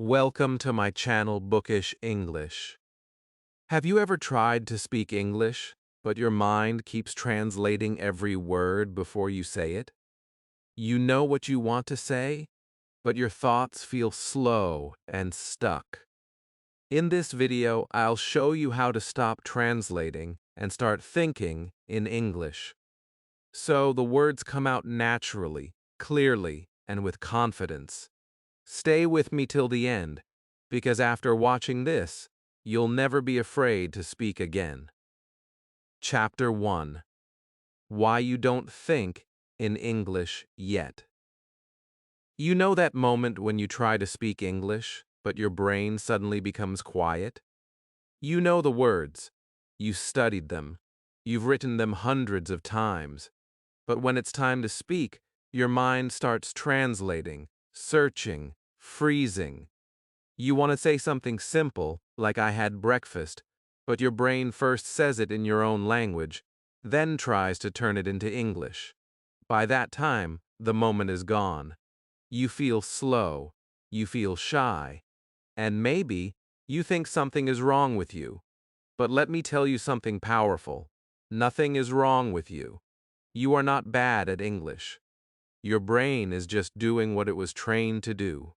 Welcome to my channel Bookish English. Have you ever tried to speak English, but your mind keeps translating every word before you say it? You know what you want to say, but your thoughts feel slow and stuck. In this video, I'll show you how to stop translating and start thinking in English, so the words come out naturally, clearly, and with confidence. Stay with me till the end, because after watching this, you'll never be afraid to speak again. Chapter 1. Why you don't think in English yet. You know that moment when you try to speak English, but your brain suddenly becomes quiet? You know the words. You studied them. You've written them hundreds of times. But when it's time to speak, your mind starts translating, searching, freezing. You want to say something simple, like I had breakfast, but your brain first says it in your own language, then tries to turn it into English. By that time, the moment is gone. You feel slow, you feel shy, and maybe you think something is wrong with you. But let me tell you something powerful. Nothing is wrong with you. You are not bad at English. Your brain is just doing what it was trained to do.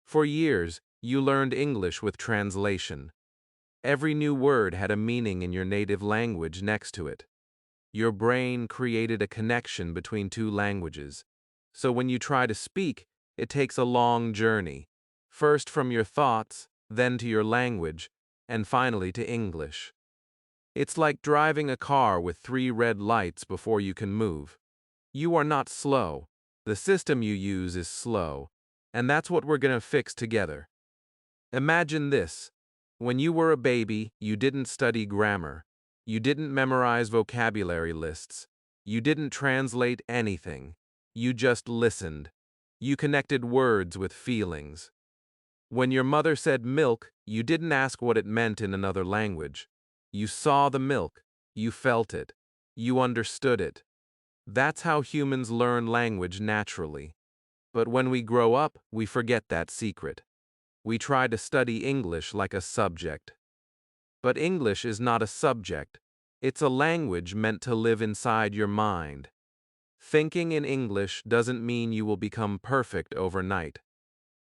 For years, you learned English with translation. Every new word had a meaning in your native language next to it. Your brain created a connection between two languages. So when you try to speak, it takes a long journey, first from your thoughts, then to your language, and finally to English. It's like driving a car with 3 red lights before you can move. You are not slow. The system you use is slow, and that's what we're going to fix together. Imagine this. When you were a baby, you didn't study grammar. You didn't memorize vocabulary lists. You didn't translate anything. You just listened. You connected words with feelings. When your mother said milk, you didn't ask what it meant in another language. You saw the milk. You felt it. You understood it. That's how humans learn language naturally. But when we grow up, we forget that secret. We try to study English like a subject. But English is not a subject. It's a language meant to live inside your mind. Thinking in English doesn't mean you will become perfect overnight.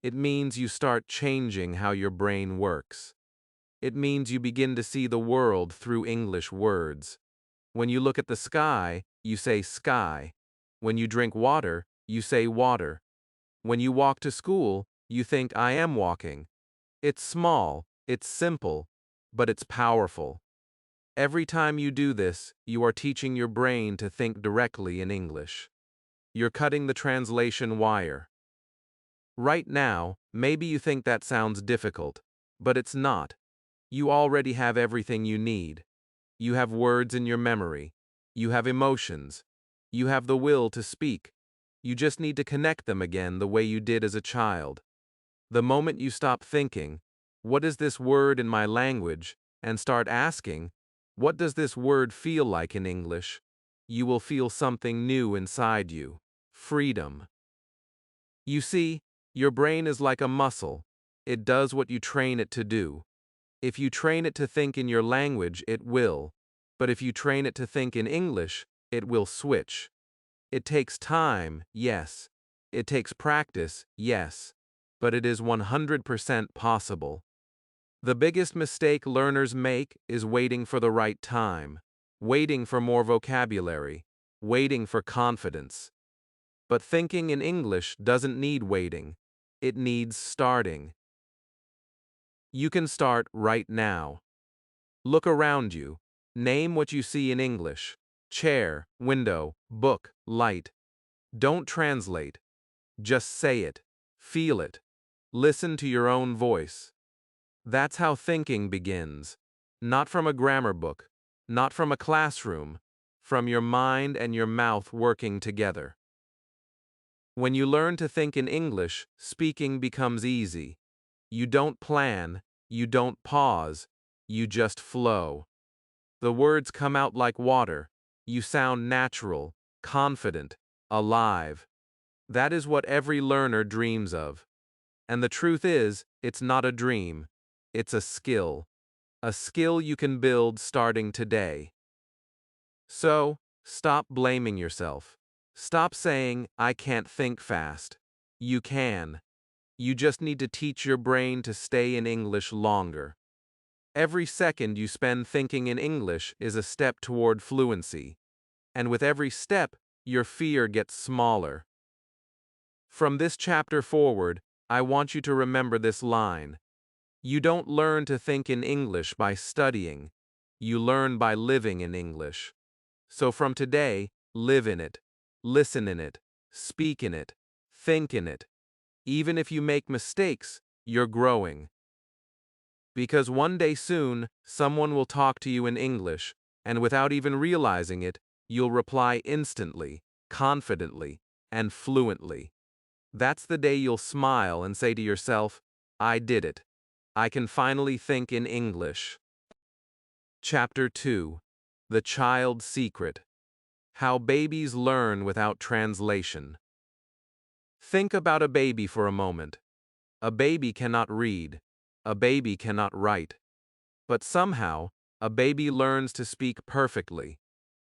It means you start changing how your brain works. It means you begin to see the world through English words. When you look at the sky, you say sky. When you drink water, you say water. When you walk to school, you think I am walking. It's small, it's simple, but it's powerful. Every time you do this, you are teaching your brain to think directly in English. You're cutting the translation wire. Right now, maybe you think that sounds difficult, but it's not. You already have everything you need. You have words in your memory. You have emotions. You have the will to speak. You just need to connect them again the way you did as a child. The moment you stop thinking, what is this word in my language, and start asking, what does this word feel like in English, you will feel something new inside you. Freedom. You see, your brain is like a muscle. It does what you train it to do. If you train it to think in your language, it will. But if you train it to think in English, it will switch. It takes time, yes. It takes practice, yes. But it is 100% possible. The biggest mistake learners make is waiting for the right time, waiting for more vocabulary, waiting for confidence. But thinking in English doesn't need waiting. It needs starting. You can start right now. Look around you. Name what you see in English. Chair, window, book, light. Don't translate. Just say it. Feel it. Listen to your own voice. That's how thinking begins. Not from a grammar book, not from a classroom, from your mind and your mouth working together. When you learn to think in English, speaking becomes easy. You don't plan, you don't pause, you just flow. The words come out like water. You sound natural, confident, alive. That is what every learner dreams of. And the truth is, it's not a dream. It's a skill. A skill you can build starting today. So, stop blaming yourself. Stop saying, I can't think fast. You can. You just need to teach your brain to stay in English longer. Every second you spend thinking in English is a step toward fluency. And with every step, your fear gets smaller. From this chapter forward, I want you to remember this line. You don't learn to think in English by studying. You learn by living in English. So from today, live in it, listen in it, speak in it, think in it. Even if you make mistakes, you're growing. Because one day soon, someone will talk to you in English, and without even realizing it, you'll reply instantly, confidently, and fluently. That's the day you'll smile and say to yourself, I did it. I can finally think in English. Chapter 2. The Child's Secret. How Babies Learn Without Translation. Think about a baby for a moment. A baby cannot read. A baby cannot write. But somehow, a baby learns to speak perfectly.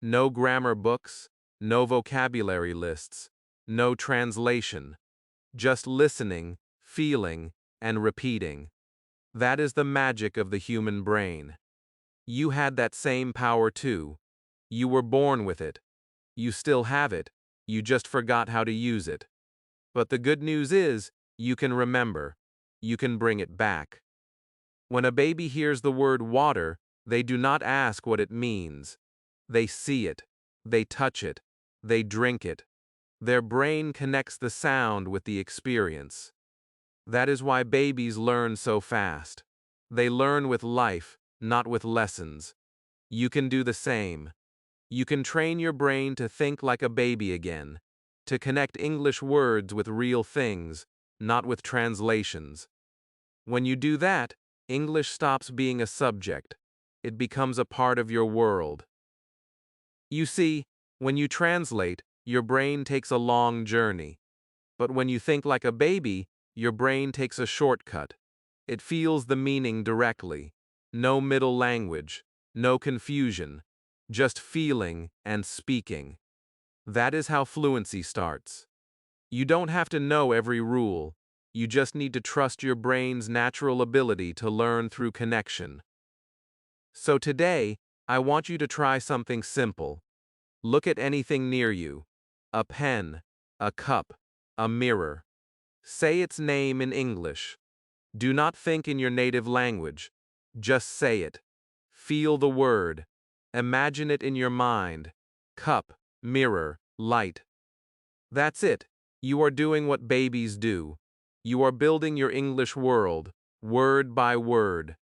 No grammar books, no vocabulary lists, no translation. Just listening, feeling, and repeating. That is the magic of the human brain. You had that same power too. You were born with it. You still have it, you just forgot how to use it. But the good news is, you can remember. You can bring it back. When a baby hears the word water, they do not ask what it means. They see it. They touch it. They drink it. Their brain connects the sound with the experience. That is why babies learn so fast. They learn with life, not with lessons. You can do the same. You can train your brain to think like a baby again, to connect English words with real things, not with translations. When you do that, English stops being a subject. It becomes a part of your world. You see, when you translate, your brain takes a long journey. But when you think like a baby, your brain takes a shortcut. It feels the meaning directly. No middle language, no confusion, just feeling and speaking. That is how fluency starts. You don't have to know every rule. You just need to trust your brain's natural ability to learn through connection. So today, I want you to try something simple. Look at anything near you. A pen, a cup, a mirror. Say its name in English. Do not think in your native language. Just say it. Feel the word. Imagine it in your mind. Cup, mirror, light. That's it. You are doing what babies do. You are building your English world, word by word.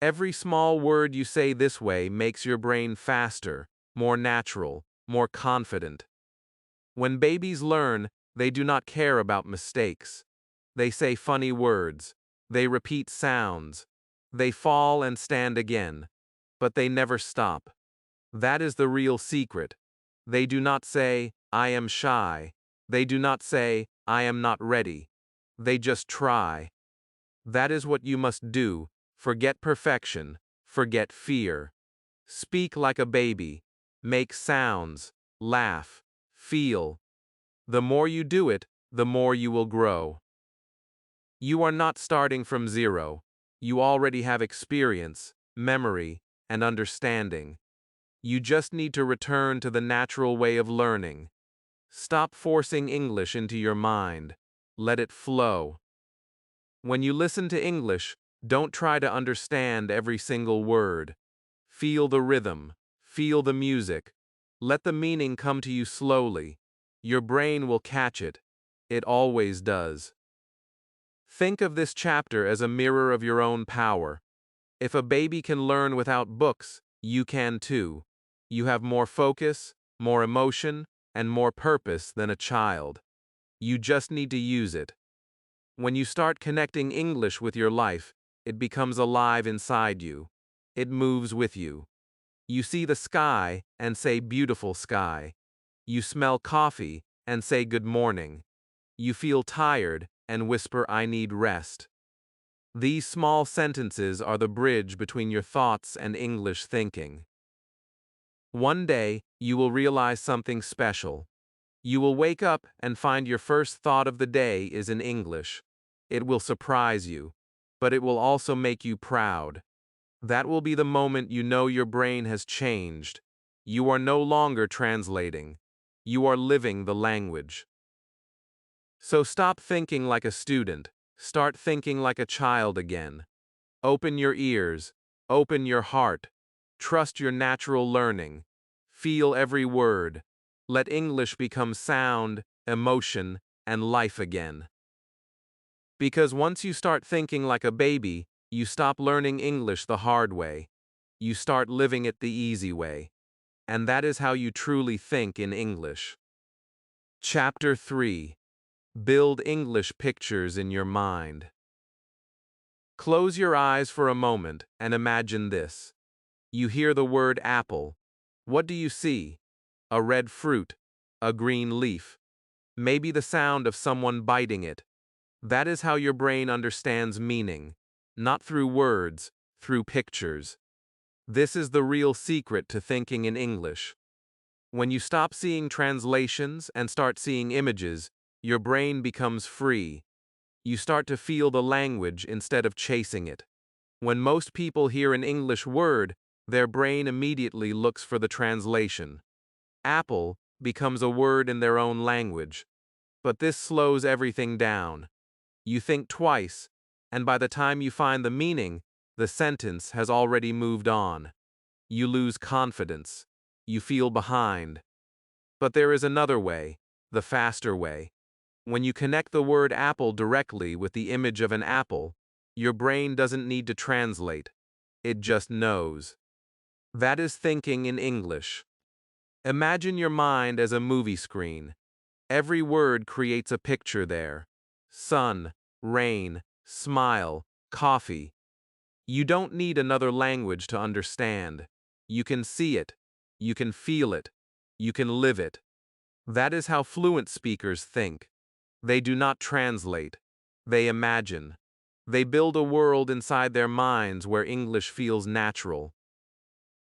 Every small word you say this way makes your brain faster, more natural, more confident. When babies learn, they do not care about mistakes. They say funny words. They repeat sounds. They fall and stand again. But they never stop. That is the real secret. They do not say, I am shy. They do not say, I am not ready. They just try. That is what you must do. Forget perfection. Forget fear. Speak like a baby. Make sounds. Laugh. Feel. The more you do it, the more you will grow. You are not starting from zero. You already have experience, memory, and understanding. You just need to return to the natural way of learning. Stop forcing English into your mind. Let it flow. When you listen to English, don't try to understand every single word. Feel the rhythm. Feel the music. Let the meaning come to you slowly. Your brain will catch it. It always does. Think of this chapter as a mirror of your own power. If a baby can learn without books, you can too. You have more focus, more emotion, and more purpose than a child. You just need to use it. When you start connecting English with your life, it becomes alive inside you. It moves with you. You see the sky and say beautiful sky. You smell coffee and say good morning. You feel tired and whisper, "I need rest." These small sentences are the bridge between your thoughts and English thinking. One day, you will realize something special. You will wake up and find your first thought of the day is in English. It will surprise you, but it will also make you proud. That will be the moment you know your brain has changed. You are no longer translating. You are living the language. So stop thinking like a student. Start thinking like a child again. Open your ears. Open your heart. Trust your natural learning. Feel every word. Let English become sound, emotion, and life again. Because once you start thinking like a baby, you stop learning English the hard way. You start living it the easy way. And that is how you truly think in English. Chapter 3. Build English pictures in your mind. Close your eyes for a moment and imagine this. You hear the word apple. What do you see? A red fruit, a green leaf, maybe the sound of someone biting it. That is how your brain understands meaning, not through words, through pictures. This is the real secret to thinking in English. When you stop seeing translations and start seeing images, your brain becomes free. You start to feel the language instead of chasing it. When most people hear an English word, their brain immediately looks for the translation. Apple becomes a word in their own language. But this slows everything down. You think twice, and by the time you find the meaning, the sentence has already moved on. You lose confidence. You feel behind. But there is another way, the faster way. When you connect the word apple directly with the image of an apple, your brain doesn't need to translate. It just knows. That is thinking in English. Imagine your mind as a movie screen. Every word creates a picture there. Sun, rain, smile, coffee. You don't need another language to understand. You can see it. You can feel it. You can live it. That is how fluent speakers think. They do not translate. They imagine. They build a world inside their minds where English feels natural.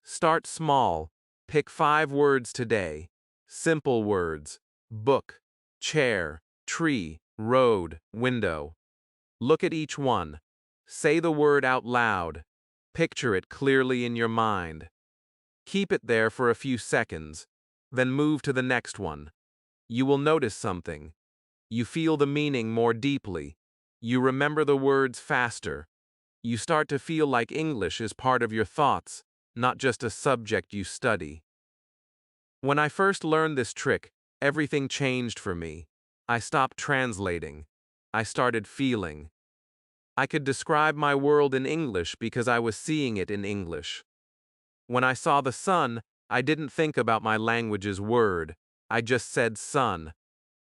Start small. Pick 5 words today. Simple words. Book, chair, tree, road, window. Look at each one. Say the word out loud. Picture it clearly in your mind. Keep it there for a few seconds, then move to the next one. You will notice something. You feel the meaning more deeply. You remember the words faster. You start to feel like English is part of your thoughts, not just a subject you study. When I first learned this trick, everything changed for me. I stopped translating. I started feeling. I could describe my world in English because I was seeing it in English. When I saw the sun, I didn't think about my language's word. I just said sun.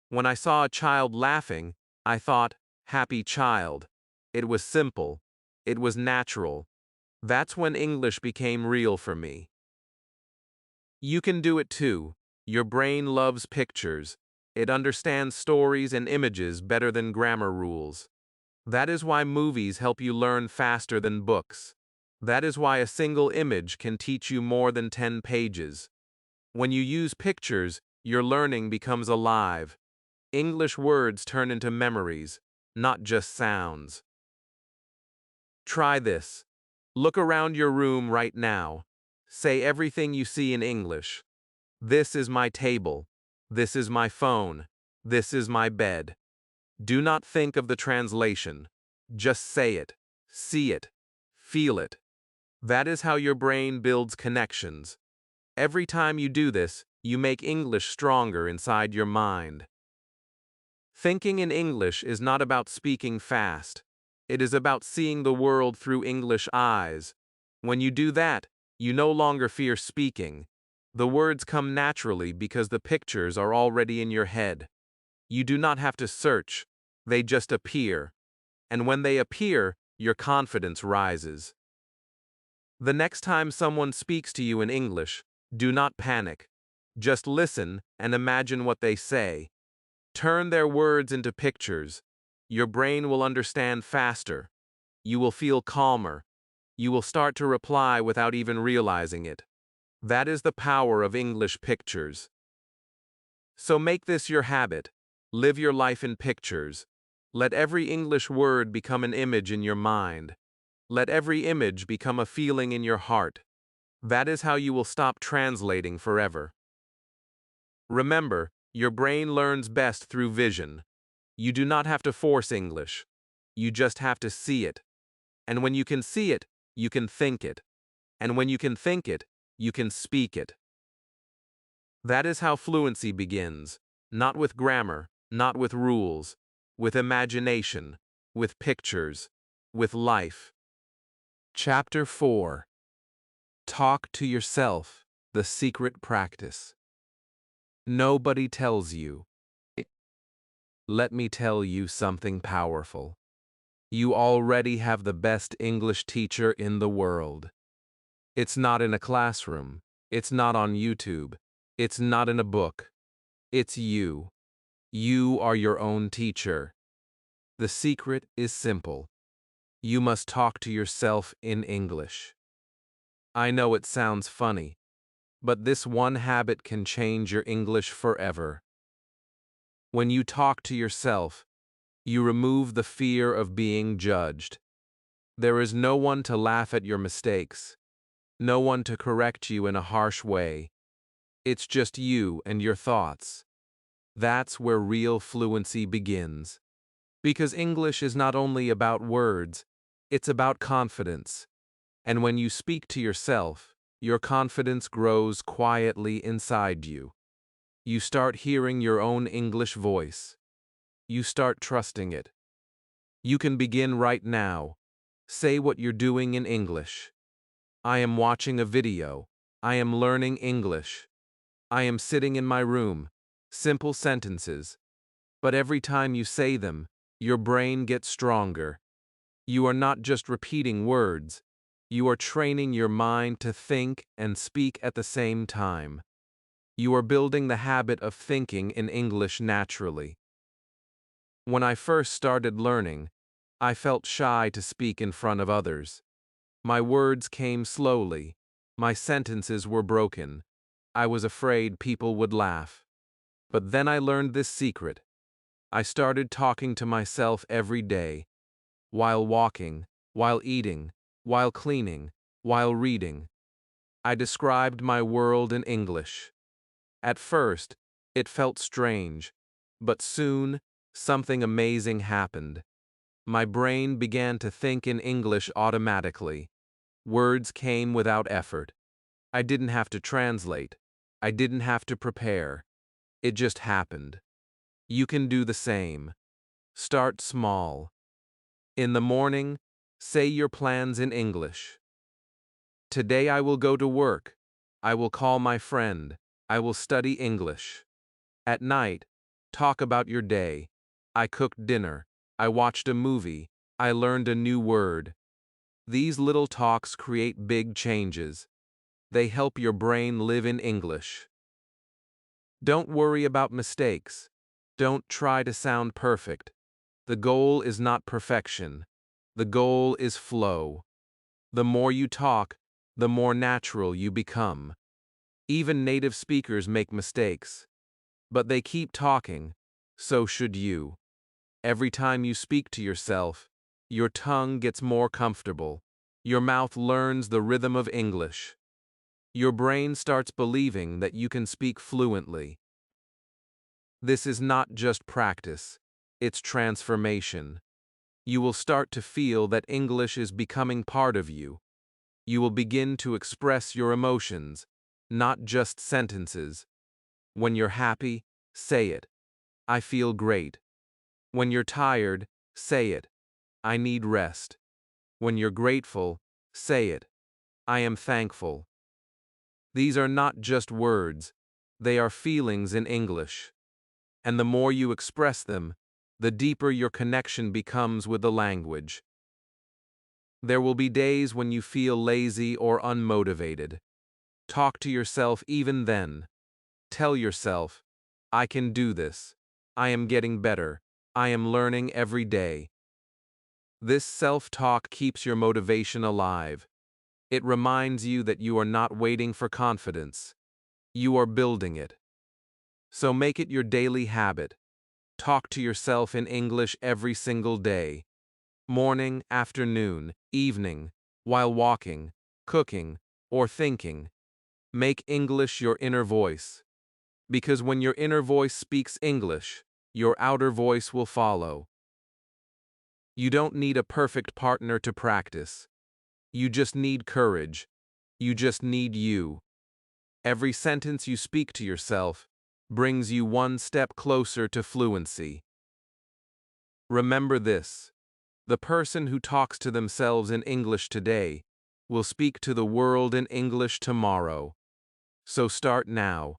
When I saw a child laughing, I thought, happy child. It was simple. It was natural. That's when English became real for me. You can do it too. Your brain loves pictures. It understands stories and images better than grammar rules. That is why movies help you learn faster than books. That is why a single image can teach you more than 10 pages. When you use pictures, your learning becomes alive. English words turn into memories, not just sounds. Try this. Look around your room right now. Say everything you see in English. This is my table. This is my phone. This is my bed. Do not think of the translation. Just say it, see it, feel it. That is how your brain builds connections. Every time you do this, you make English stronger inside your mind. Thinking in English is not about speaking fast. It is about seeing the world through English eyes. When you do that, you no longer fear speaking. The words come naturally because the pictures are already in your head. You do not have to search. They just appear. And when they appear, your confidence rises. The next time someone speaks to you in English, do not panic. Just listen and imagine what they say. Turn their words into pictures. Your brain will understand faster. You will feel calmer. You will start to reply without even realizing it. That is the power of English pictures. So make this your habit. Live your life in pictures. Let every English word become an image in your mind. Let every image become a feeling in your heart. That is how you will stop translating forever. Remember, your brain learns best through vision. You do not have to force English. You just have to see it. And when you can see it, you can think it. And when you can think it, you can speak it. That is how fluency begins, not with grammar, not with rules, with imagination, with pictures, with life. Chapter 4. Talk to yourself, the secret practice. Nobody tells you. Let me tell you something powerful. You already have the best English teacher in the world. It's not in a classroom. It's not on YouTube. It's not in a book. It's you. You are your own teacher. The secret is simple. You must talk to yourself in English. I know it sounds funny, but this one habit can change your English forever. When you talk to yourself, you remove the fear of being judged. There is no one to laugh at your mistakes, no one to correct you in a harsh way. It's just you and your thoughts. That's where real fluency begins. Because English is not only about words, it's about confidence. And when you speak to yourself, your confidence grows quietly inside you. You start hearing your own English voice. You start trusting it. You can begin right now. Say what you're doing in English. I am watching a video. I am learning English. I am sitting in my room. Simple sentences. But every time you say them, your brain gets stronger. You are not just repeating words. You are training your mind to think and speak at the same time. You are building the habit of thinking in English naturally. When I first started learning, I felt shy to speak in front of others. My words came slowly. My sentences were broken. I was afraid people would laugh. But then I learned this secret. I started talking to myself every day, while walking, while eating, while cleaning, while reading. I described my world in English. At first, it felt strange, but soon, something amazing happened. My brain began to think in English automatically. Words came without effort. I didn't have to translate. I didn't have to prepare. It just happened. You can do the same. Start small. In the morning, say your plans in English. Today I will go to work. I will call my friend. I will study English. At night, talk about your day. I cooked dinner. I watched a movie. I learned a new word. These little talks create big changes. They help your brain live in English. Don't worry about mistakes. Don't try to sound perfect. The goal is not perfection. The goal is flow. The more you talk, the more natural you become. Even native speakers make mistakes. But they keep talking. So should you. Every time you speak to yourself, your tongue gets more comfortable. Your mouth learns the rhythm of English. Your brain starts believing that you can speak fluently. This is not just practice, it's transformation. You will start to feel that English is becoming part of you. You will begin to express your emotions, not just sentences. When you're happy, say it. I feel great. When you're tired, say it. I need rest. When you're grateful, say it. I am thankful. These are not just words, they are feelings in English. And the more you express them, the deeper your connection becomes with the language. There will be days when you feel lazy or unmotivated. Talk to yourself even then. Tell yourself, I can do this. I am getting better. I am learning every day. This self-talk keeps your motivation alive. It reminds you that you are not waiting for confidence. You are building it. So make it your daily habit. Talk to yourself in English every single day. Morning, afternoon, evening, while walking, cooking, or thinking. Make English your inner voice. Because when your inner voice speaks English, your outer voice will follow. You don't need a perfect partner to practice. You just need courage. You just need you. Every sentence you speak to yourself brings you one step closer to fluency. Remember this: the person who talks to themselves in English today will speak to the world in English tomorrow. So start now.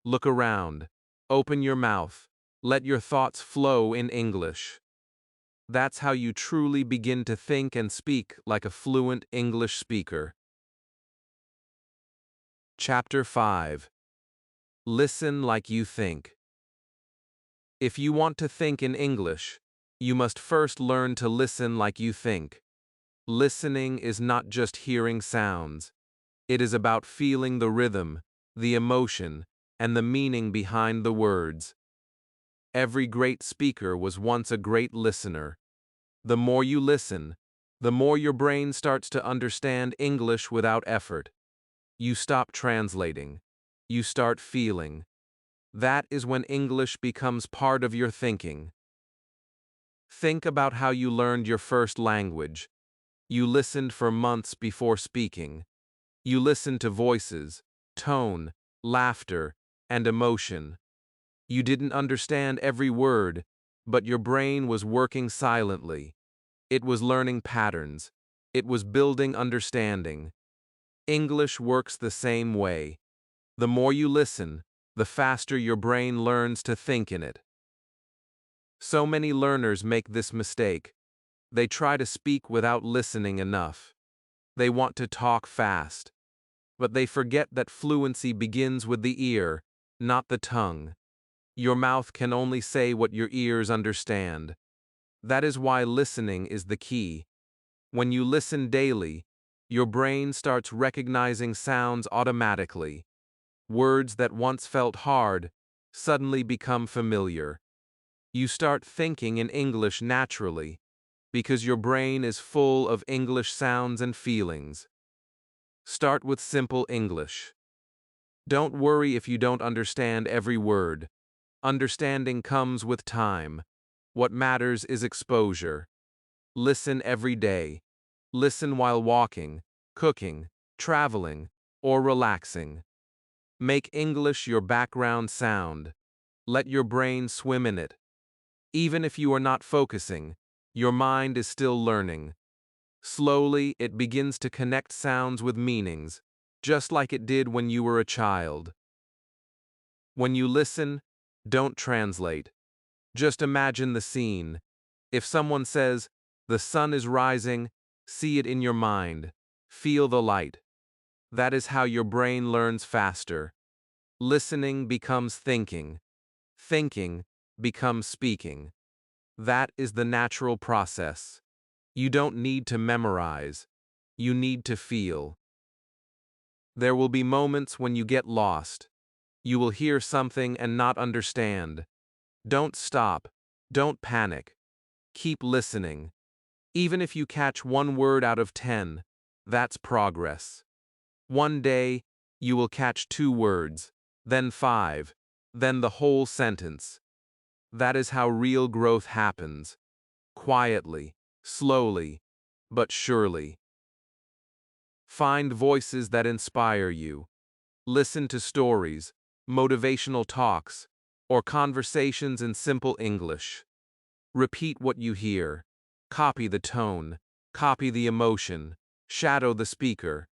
Look around. Open your mouth. Let your thoughts flow in English. That's how you truly begin to think and speak like a fluent English speaker. Chapter 5. Listen like you think. If you want to think in English, you must first learn to listen like you think. Listening is not just hearing sounds. It is about feeling the rhythm, the emotion, and the meaning behind the words. Every great speaker was once a great listener. The more you listen, the more your brain starts to understand English without effort. You stop translating. You start feeling. That is when English becomes part of your thinking. Think about how you learned your first language. You listened for months before speaking. You listened to voices, tone, laughter, and emotion. You didn't understand every word, but your brain was working silently. It was learning patterns. It was building understanding. English works the same way. The more you listen, the faster your brain learns to think in it. So many learners make this mistake. They try to speak without listening enough. They want to talk fast. But they forget that fluency begins with the ear, not the tongue. Your mouth can only say what your ears understand. That is why listening is the key. When you listen daily, your brain starts recognizing sounds automatically. Words that once felt hard suddenly become familiar. You start thinking in English naturally, because your brain is full of English sounds and feelings. Start with simple English. Don't worry if you don't understand every word. Understanding comes with time. What matters is exposure. Listen every day. Listen while walking, cooking, traveling, or relaxing. Make English your background sound. Let your brain swim in it. Even if you are not focusing, your mind is still learning. Slowly, it begins to connect sounds with meanings, just like it did when you were a child. When you listen, don't translate. Just imagine the scene. If someone says, "The sun is rising," see it in your mind. Feel the light. That is how your brain learns faster. Listening becomes thinking. Thinking becomes speaking. That is the natural process. You don't need to memorize. You need to feel. There will be moments when you get lost. You will hear something and not understand. Don't stop. Don't panic. Keep listening. Even if you catch one word out of 10, that's progress. One day, you will catch 2 words, then 5, then the whole sentence. That is how real growth happens. Quietly, slowly, but surely. Find voices that inspire you. Listen to stories, motivational talks, or conversations in simple English. Repeat what you hear. Copy the tone. Copy the emotion. Shadow the speaker.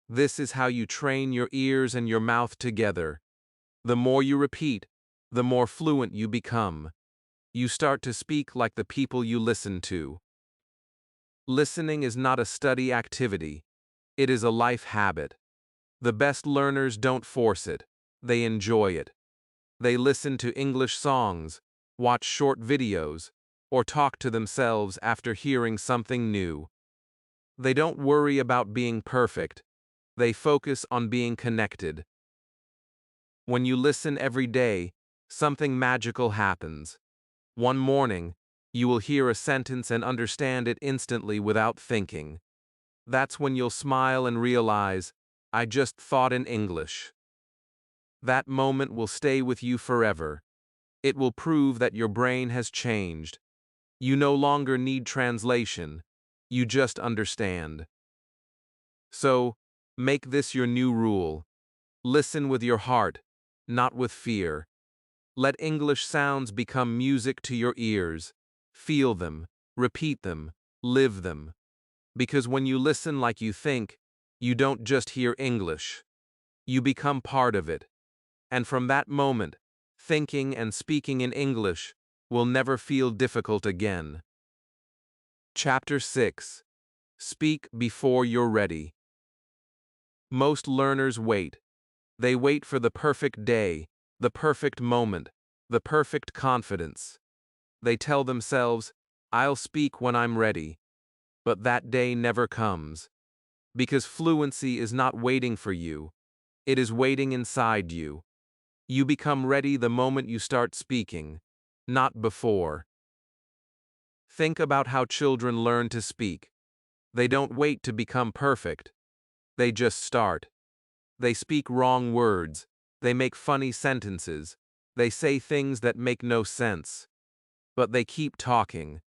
This is how you train your ears and your mouth together. The more you repeat, the more fluent you become. You start to speak like the people you listen to. Listening is not a study activity. It is a life habit. The best learners don't force it. They enjoy it. They listen to English songs, watch short videos, or talk to themselves after hearing something new. They don't worry about being perfect. They focus on being connected. When you listen every day, something magical happens. One morning, you will hear a sentence and understand it instantly without thinking. That's when you'll smile and realize, I just thought in English. That moment will stay with you forever. It will prove that your brain has changed. You no longer need translation. You just understand. So, make this your new rule. Listen with your heart, not with fear. Let English sounds become music to your ears. Feel them, repeat them, live them. Because when you listen like you think, you don't just hear English. You become part of it. And from that moment, thinking and speaking in English will never feel difficult again. Chapter 6. Speak before you're ready. Most learners wait. They wait for the perfect day, the perfect moment, the perfect confidence. They tell themselves, I'll speak when I'm ready. But that day never comes. Because fluency is not waiting for you. It is waiting inside you. You become ready the moment you start speaking, not before. Think about how children learn to speak. They don't wait to become perfect. They just start. They speak wrong words. They make funny sentences. They say things that make no sense. But they keep talking.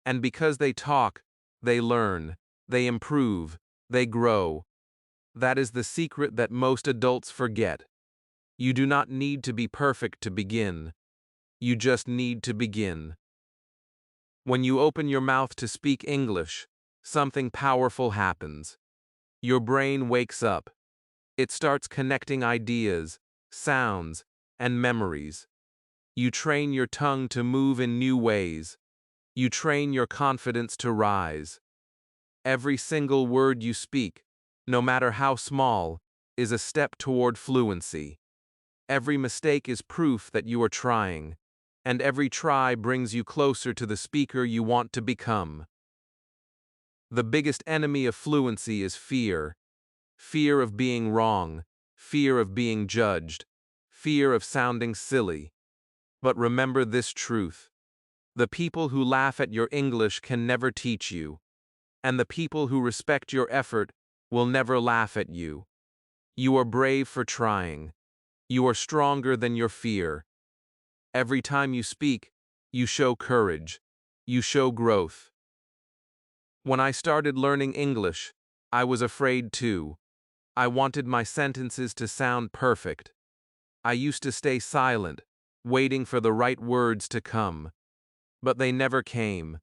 And because they talk, they learn. They improve. They grow. That is the secret that most adults forget. You do not need to be perfect to begin. You just need to begin. When you open your mouth to speak English, something powerful happens. Your brain wakes up. It starts connecting ideas, sounds, and memories. You train your tongue to move in new ways. You train your confidence to rise. Every single word you speak, no matter how small, is a step toward fluency. Every mistake is proof that you are trying, and every try brings you closer to the speaker you want to become. The biggest enemy of fluency is fear. Fear of being wrong, fear of being judged, fear of sounding silly. But remember this truth. The people who laugh at your English can never teach you, and the people who respect your effort will never laugh at you. You are brave for trying. You are stronger than your fear. Every time you speak, you show courage. You show growth. When I started learning English, I was afraid too. I wanted my sentences to sound perfect. I used to stay silent, waiting for the right words to come. But they never came.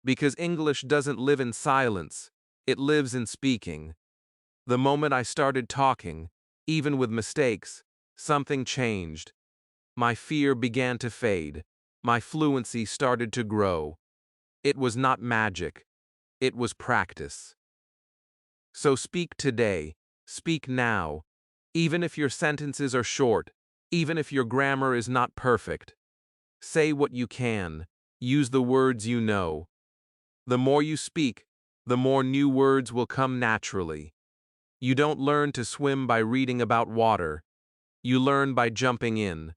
Because English doesn't live in silence, it lives in speaking. The moment I started talking, even with mistakes, something changed. My fear began to fade. My fluency started to grow. It was not magic. It was practice. So speak today. Speak now. Even if your sentences are short, even if your grammar is not perfect. Say what you can. Use the words you know. The more you speak, the more new words will come naturally. You don't learn to swim by reading about water. You learn by jumping in.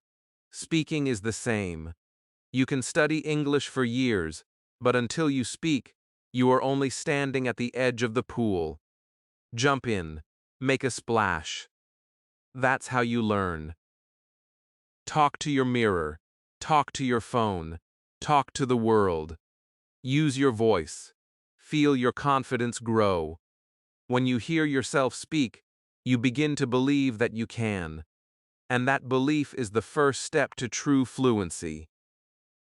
Speaking is the same. You can study English for years, but until you speak, you are only standing at the edge of the pool. Jump in. Make a splash. That's how you learn. Talk to your mirror. Talk to your phone. Talk to the world. Use your voice. Feel your confidence grow. When you hear yourself speak, you begin to believe that you can. And that belief is the first step to true fluency.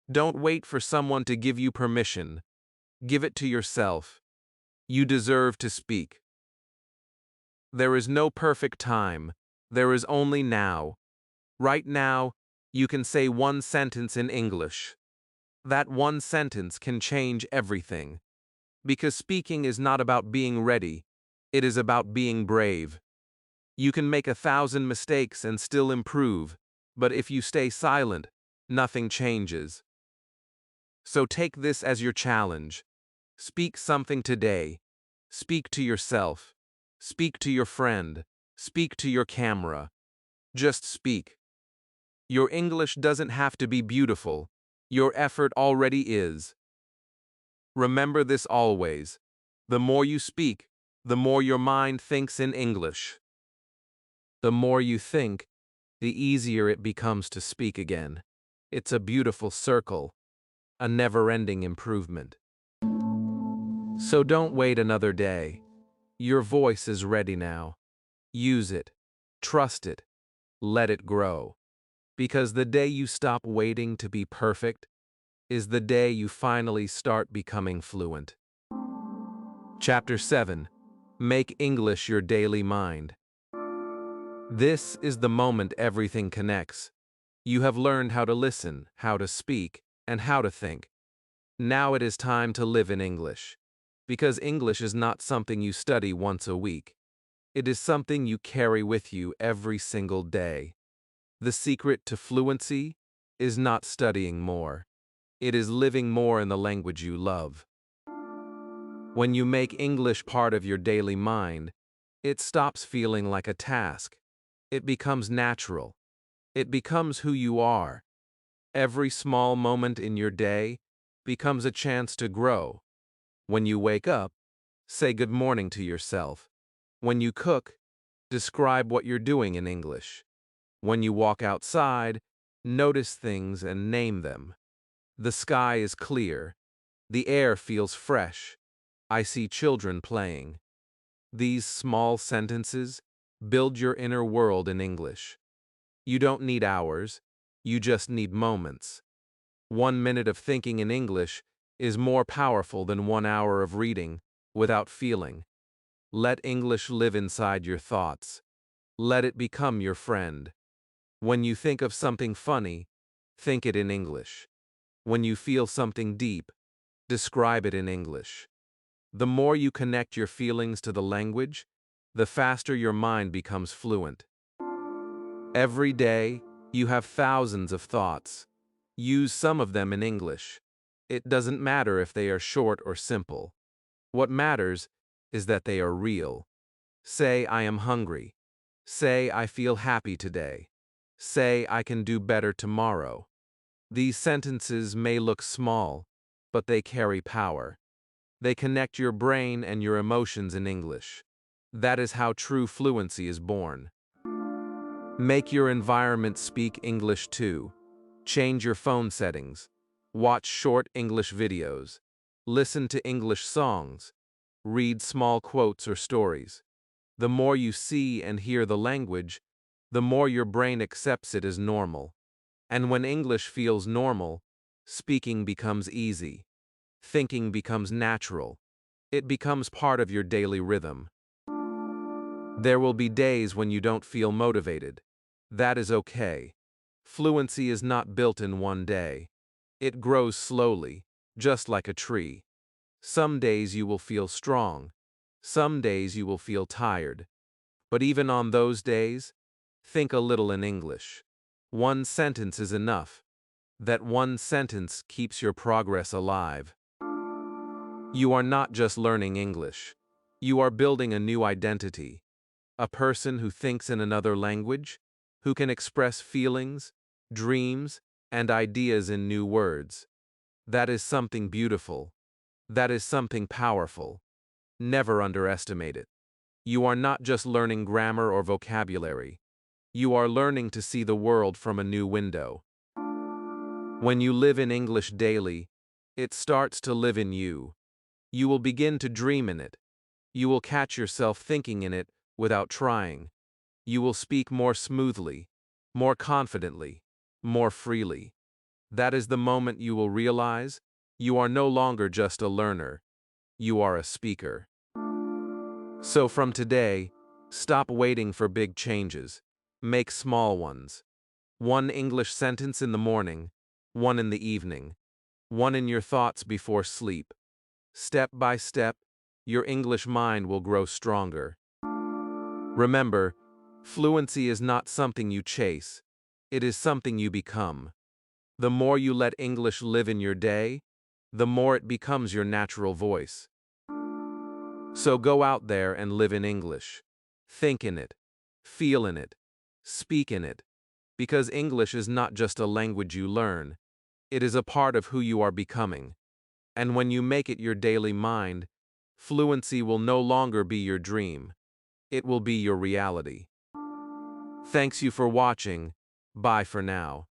Don't wait for someone to give you permission. Give it to yourself. You deserve to speak. There is no perfect time. There is only now. Right now, you can say one sentence in English. That one sentence can change everything. Because speaking is not about being ready, it is about being brave. You can make 1,000 mistakes and still improve, but if you stay silent, nothing changes. So take this as your challenge. Speak something today. Speak to yourself. Speak to your friend. Speak to your camera. Just speak. Your English doesn't have to be beautiful. Your effort already is. Remember this always. The more you speak, the more your mind thinks in English. The more you think, the easier it becomes to speak again. It's a beautiful circle, a never-ending improvement. So don't wait another day. Your voice is ready now. Use it. Trust it. Let it grow. Because the day you stop waiting to be perfect is the day you finally start becoming fluent. Chapter 7. Make English your daily mind. This is the moment everything connects. You have learned how to listen, how to speak, and how to think. Now it is time to live in English. Because English is not something you study once a week. It is something you carry with you every single day. The secret to fluency is not studying more. It is living more in the language you love. When you make English part of your daily mind, it stops feeling like a task. It becomes natural. It becomes who you are. Every small moment in your day becomes a chance to grow. When you wake up, say good morning to yourself. When you cook, describe what you're doing in English. When you walk outside, notice things and name them. The sky is clear. The air feels fresh. I see children playing. These small sentences build your inner world in English. You don't need hours, you just need moments. 1 minute of thinking in English is more powerful than 1 hour of reading without feeling. Let English live inside your thoughts. Let it become your friend. When you think of something funny, think it in English. When you feel something deep, describe it in English. The more you connect your feelings to the language, the faster your mind becomes fluent. Every day, you have thousands of thoughts. Use some of them in English. It doesn't matter if they are short or simple. What matters is that they are real. Say, I am hungry. Say, I feel happy today. Say, I can do better tomorrow. These sentences may look small, but they carry power. They connect your brain and your emotions in English. That is how true fluency is born. Make your environment speak English too. Change your phone settings. Watch short English videos. Listen to English songs. Read small quotes or stories. The more you see and hear the language, the more your brain accepts it as normal. And when English feels normal, speaking becomes easy. Thinking becomes natural. It becomes part of your daily rhythm. There will be days when you don't feel motivated. That is okay. Fluency is not built in one day. It grows slowly, just like a tree. Some days you will feel strong. Some days you will feel tired. But even on those days, think a little in English. 1 sentence is enough. That 1 sentence keeps your progress alive. You are not just learning English. You are building a new identity. A person who thinks in another language, who can express feelings, dreams, and ideas in new words. That is something beautiful. That is something powerful. Never underestimate it. You are not just learning grammar or vocabulary. You are learning to see the world from a new window. When you live in English daily, it starts to live in you. You will begin to dream in it. You will catch yourself thinking in it without trying. You will speak more smoothly, more confidently, more freely. That is the moment you will realize you are no longer just a learner. You are a speaker. So from today, stop waiting for big changes. Make small ones. 1 English sentence in the morning, 1 in the evening, 1 in your thoughts before sleep. Step by step, your English mind will grow stronger. Remember, fluency is not something you chase. It is something you become. The more you let English live in your day, the more it becomes your natural voice. So go out there and live in English. Think in it, feel in it, speak in it, because English is not just a language you learn, it is a part of who you are becoming. And when you make it your daily mind, fluency will no longer be your dream. It will be your reality. Thanks you for watching. Bye for now.